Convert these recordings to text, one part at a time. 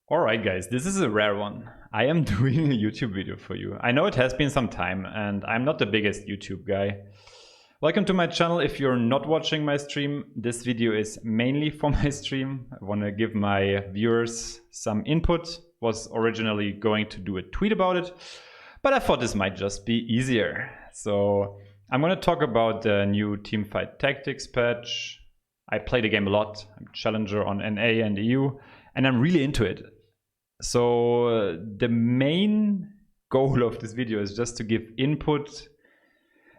Alright guys, this is a rare one. I am doing a YouTube video for you. I know it has been some time and I'm not the biggest YouTube guy. Welcome to my channel. If you're not watching my stream, this video is mainly for my stream. I want to give my viewers some input. Was originally going to do a tweet about it, but I thought this might just be easier. So I'm going to talk about the new Teamfight Tactics patch. I play the game a lot. I'm challenger on NA and EU, and I'm really into it. So the main goal of this video is just to give input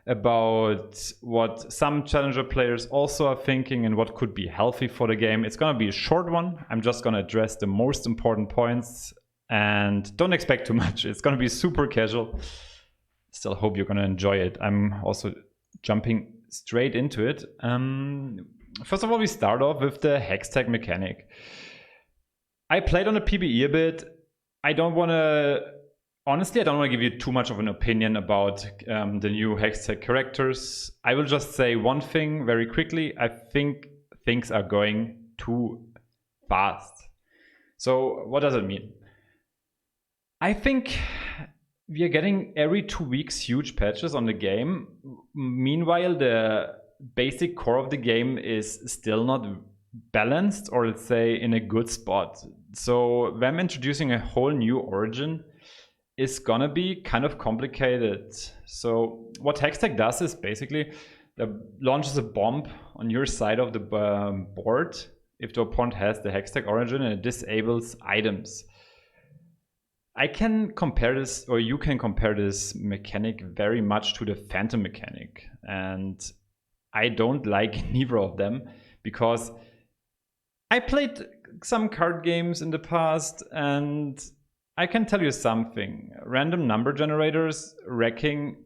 about what some challenger players also are thinking and what could be healthy for the game. It's gonna be a short one. I'm just gonna address the most important points and don't expect too much. It's gonna be super casual. Still hope you're gonna enjoy it. I'm also jumping straight into it. First of all, we start off with the hex tag mechanic. I played on the PBE a bit. Honestly, I don't want to give you too much of an opinion about the new hex tag characters. I will just say one thing very quickly. I think things are going too fast. So what does it mean? I think we are getting every 2 weeks huge patches on the game. Meanwhile, the basic core of the game is still not balanced, or let's say in a good spot. So them introducing a whole new origin is gonna be kind of complicated. So what hextech does is basically it launches a bomb on your side of the board if the opponent has the hextech origin, and it disables items. I can compare this, or you can compare this mechanic very much to the phantom mechanic, and I don't like neither of them because I played some card games in the past, and I can tell you something. Random number generators wrecking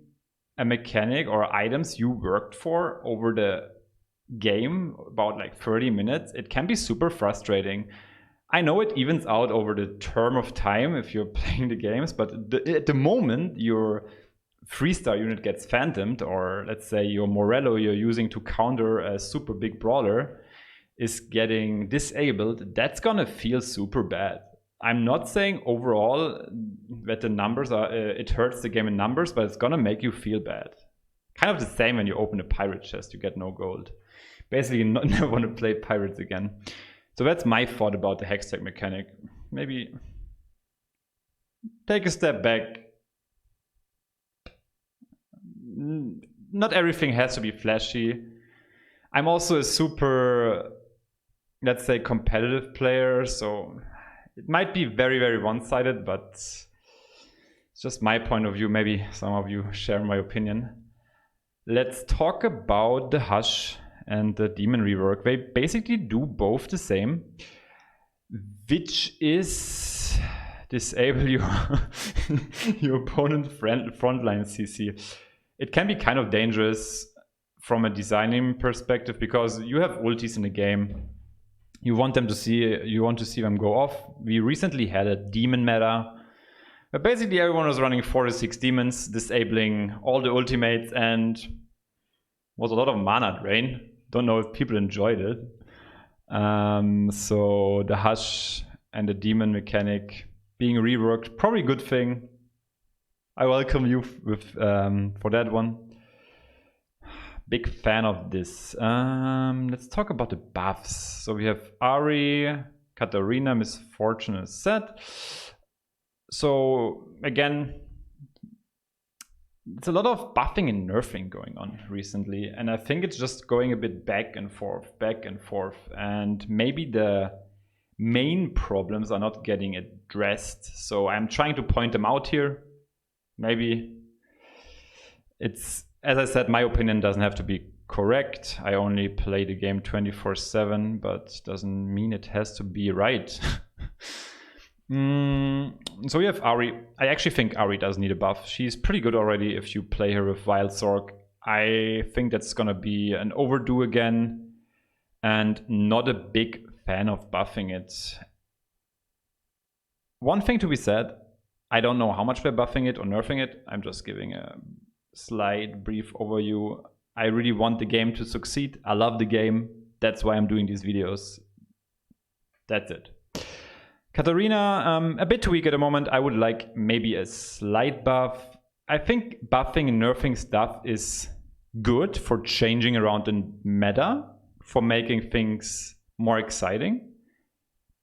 a mechanic or items you worked for over the game, about like 30 minutes, it can be super frustrating. I know it evens out over the term of time if you're playing the games, but at the moment your 3-star unit gets phantomed, or let's say your Morello you're using to counter a super big brawler is getting disabled, that's gonna feel super bad. I'm not saying overall that the numbers are, it hurts the game in numbers, but it's gonna make you feel bad. Kind of the same when you open a pirate chest, you get no gold. Basically, you never want to play pirates again. So that's my thought about the hextech mechanic. Maybe take a step back. Not everything has to be flashy. I'm also a super, let's say, competitive player, so it might be very, very one-sided, but it's just my point of view. Maybe some of you share my opinion. Let's talk about the Hush and the Demon rework. They basically do both the same, which is disable your opponent's frontline CC. It can be kind of dangerous from a designing perspective because you have ultis in the game. You want to see them go off. We recently had a demon meta, but basically everyone was running 4 to 6 demons, disabling all the ultimates, and was a lot of mana drain. Don't know if people enjoyed it. So the Hush and the demon mechanic being reworked, probably a good thing. I welcome you with for that one. Big fan of this. Let's talk about the buffs. So we have Ari, Katarina, Misfortune is set. So again, it's a lot of buffing and nerfing going on recently, and I think it's just going a bit back and forth, and maybe the main problems are not getting addressed. So I'm trying to point them out here. Maybe it's, as I said, my opinion doesn't have to be correct. I only play the game 24/7, but doesn't mean it has to be right. So we have Ari. I actually think Ari does need a buff. She's pretty good already if you play her with Wild Zork. I think that's gonna be an overdue again, and not a big fan of buffing it. One thing to be said, I don't know how much they're buffing it or nerfing it. I'm just giving a slight brief overview. I really want the game to succeed. I love the game. That's why I'm doing these videos. That's it. Katarina, a bit too weak at the moment. I would like maybe a slight buff. I think buffing and nerfing stuff is good for changing around the meta, for making things more exciting.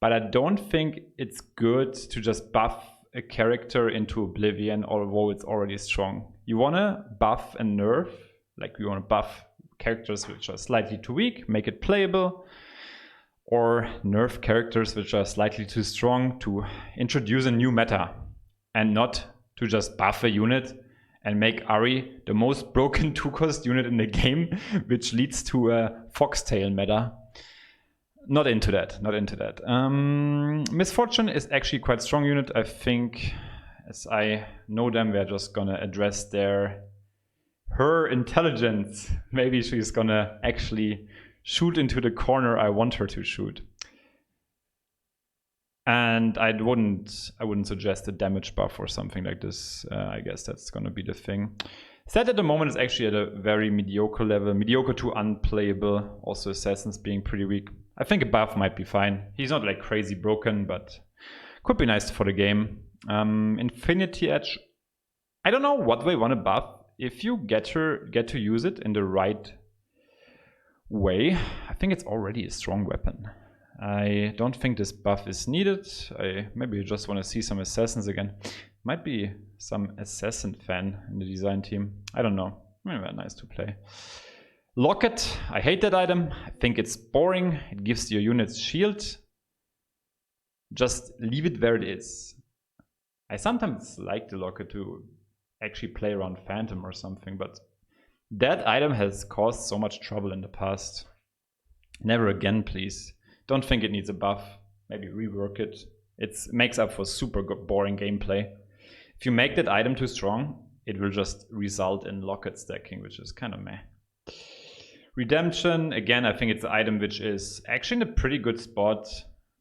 But I don't think it's good to just buff a character into oblivion, although it's already strong. You want to buff and nerf, like you want to buff characters which are slightly too weak, make it playable, or nerf characters which are slightly too strong to introduce a new meta, and not to just buff a unit and make Ari the most broken 2-cost unit in the game, which leads to a foxtail meta. Not into that, not into that. Misfortune is actually quite a strong unit. I think, as I know them, we're just gonna address her intelligence. Maybe she's gonna actually shoot into the corner I want her to shoot. And I wouldn't suggest a damage buff or something like this. I guess that's gonna be the thing. Set at the moment is actually at a very mediocre level, mediocre to unplayable. Also assassins being pretty weak. I think a buff might be fine. He's not like crazy broken, but could be nice for the game. Infinity Edge, I don't know what we want to buff. If you get to use it in the right way, I think it's already a strong weapon. I don't think this buff is needed. Maybe just want to see some assassins again. Might be some assassin fan in the design team. I don't know. Maybe nice to play. Locket, I hate that item. I think it's boring. It gives your units shield. Just leave it where it is. I sometimes like the Locket to actually play around Phantom or something, but that item has caused so much trouble in the past. Never again, please. Don't think it needs a buff. Maybe rework it. It makes up for super boring gameplay. If you make that item too strong, it will just result in Locket stacking, which is kind of meh. Redemption, again, I think it's an item which is actually in a pretty good spot.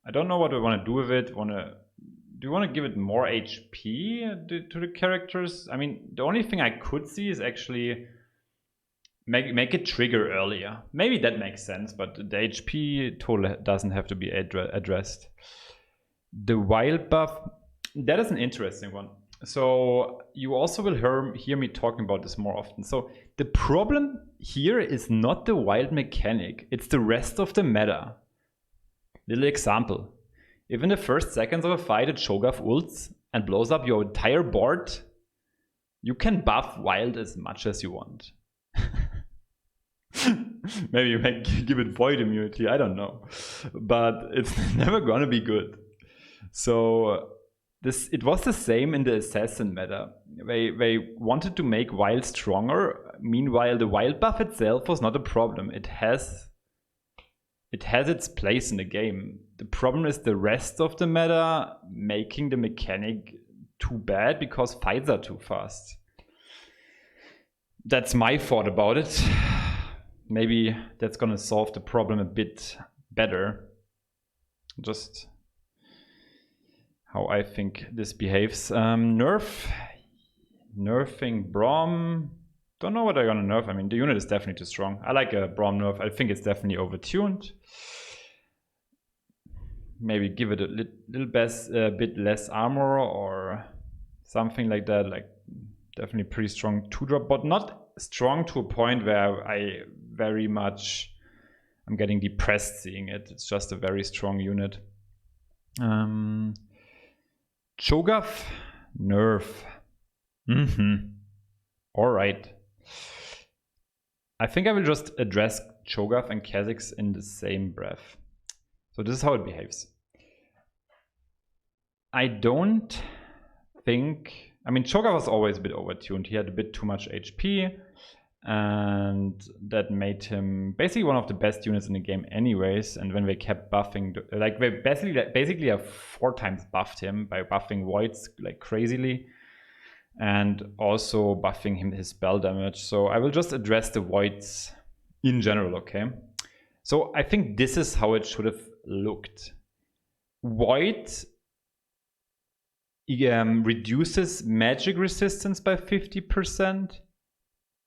I don't know what we want to do with it. Do you want to give it more HP to the characters? I mean, the only thing I could see is actually make it trigger earlier. Maybe that makes sense, but the HP total doesn't have to be addressed. The wild buff, that is an interesting one. So you also will hear me talking about this more often. So the problem here is not the wild mechanic, it's the rest of the meta. Little example. If in the first seconds of a fight a Chogath ults and blows up your entire board, you can buff wild as much as you want. Maybe you may give it void immunity, I don't know. But it's never gonna be good. So it was the same in the assassin meta. They wanted to make wild stronger. Meanwhile, the wild buff itself was not a problem. It has its place in the game. The problem is the rest of the meta making the mechanic too bad because fights are too fast. That's my thought about it. Maybe that's gonna solve the problem a bit better. Just how I think this behaves. Nerfing Braum. Don't know what I'm gonna nerf. I mean, the unit is definitely too strong. I like a Braum nerf. I think it's definitely overtuned. Maybe give it a bit less armor or something like that. Like definitely pretty strong 2-drop, but not strong to a point where I'm getting depressed seeing it. It's just a very strong unit. Chogath, nerf. All right. I think I will just address Chogath and Kazakhs in the same breath. So this is how it behaves. I don't think... I mean, Chogath was always a bit overtuned. He had a bit too much HP. And that made him basically one of the best units in the game anyways. And when they kept buffing... Like, they basically have 4 times buffed him by buffing Voids like crazily. And also buffing him his spell damage. So I will just address the Voids in general, okay? So I think this is how it should have looked. Void reduces magic resistance by 50%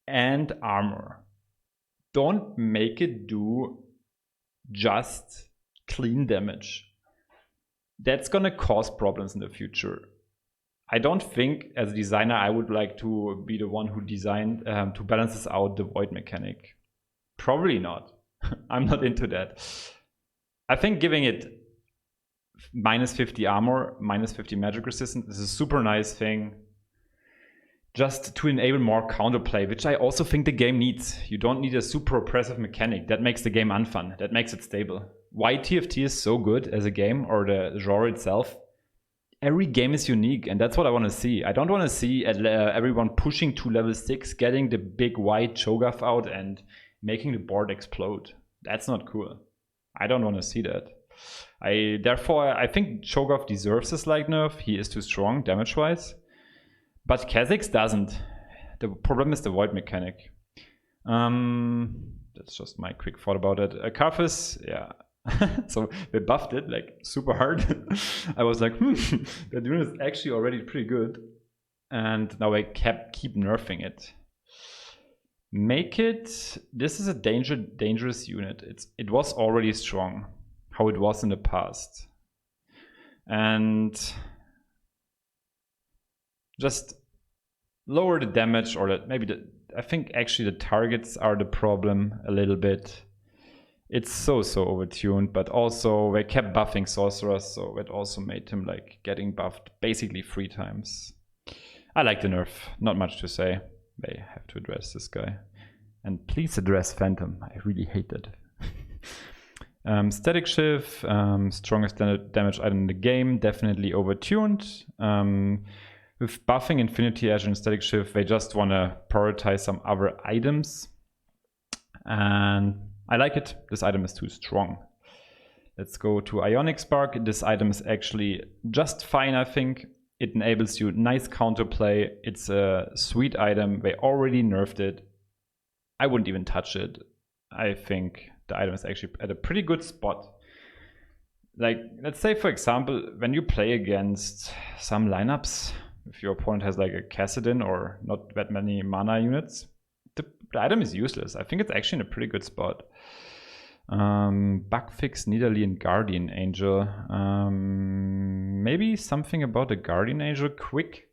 and armor. Don't make it do just clean damage. that's gonna cause problems in the future. I don't think, as a designer, I would like to be the one who designed to balance this out, the void mechanic. Probably not. I'm not into that. I think giving it minus 50 armor, minus 50 magic resistance is a super nice thing. Just to enable more counterplay, which I also think the game needs. You don't need a super oppressive mechanic. That makes the game unfun. That makes it stable. Why TFT is so good as a game, or the genre itself, every game is unique, and that's what I want to see. I don't want to see everyone pushing to level 6, getting the big white Chogath out and making the board explode. That's not cool. I don't want to see that. Therefore, I think Chogath deserves a slight nerf. He is too strong damage-wise. But Kazakhs doesn't. The problem is the void mechanic. That's just my quick thought about it. Kazakhs, yeah. So they buffed it like super hard. I was like, that unit is actually already pretty good. And now I keep nerfing it. Make it. This is a dangerous unit. It was already strong, how it was in the past. And just lower the damage, or I think actually the targets are the problem a little bit. It's so overtuned, but also they kept buffing sorcerers, so it also made him like getting buffed basically 3 times. I like the nerf, not much to say. They have to address this guy. And please address Phantom, I really hate that. Static Shift, strongest damage item in the game, definitely overtuned. With buffing Infinity Edge and Static Shift, they just want to prioritize some other items. And I like it. This item is too strong. Let's go to Ionic Spark. This item is actually just fine, I think. It enables you nice counterplay. It's a sweet item. They already nerfed it. I wouldn't even touch it. I think the item is actually at a pretty good spot. Like, let's say, for example, when you play against some lineups, if your opponent has like a Kassadin or not that many mana units, the item is useless. I think it's actually in a pretty good spot. Bug fix Nidalee Guardian Angel. Maybe something about the Guardian Angel quick.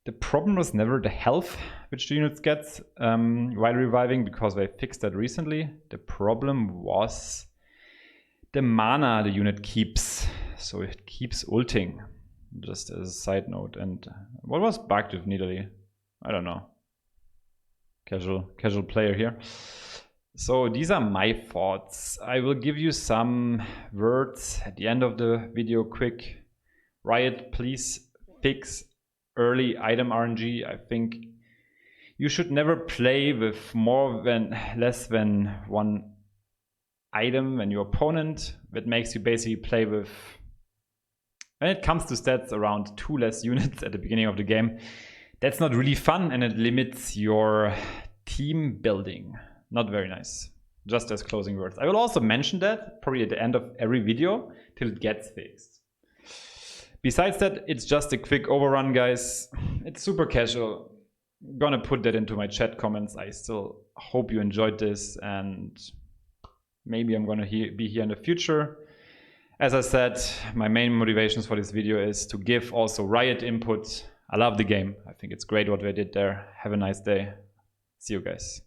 The problem was never the health which the units get while reviving, because they fixed that recently. The problem was the mana the unit keeps. So it keeps ulting, just as a side note. And what was bugged with Nidalee? I don't know. Casual player here. So these are my thoughts. I will give you some words at the end of the video quick. Riot, please fix early item RNG. I think you should never play with less than one item when your opponent. That makes you basically play with, when it comes to stats, around 2 less units at the beginning of the game. That's not really fun, and it limits your team building. Not very nice. Just as closing words. I will also mention that probably at the end of every video till it gets fixed. Besides that, it's just a quick overrun, guys. It's super casual. I'm gonna put that into my chat comments. I still hope you enjoyed this, and maybe I'm gonna be here in the future. As I said, my main motivations for this video is to give also Riot input. I love the game. I think it's great what they did there. Have a nice day. See you guys.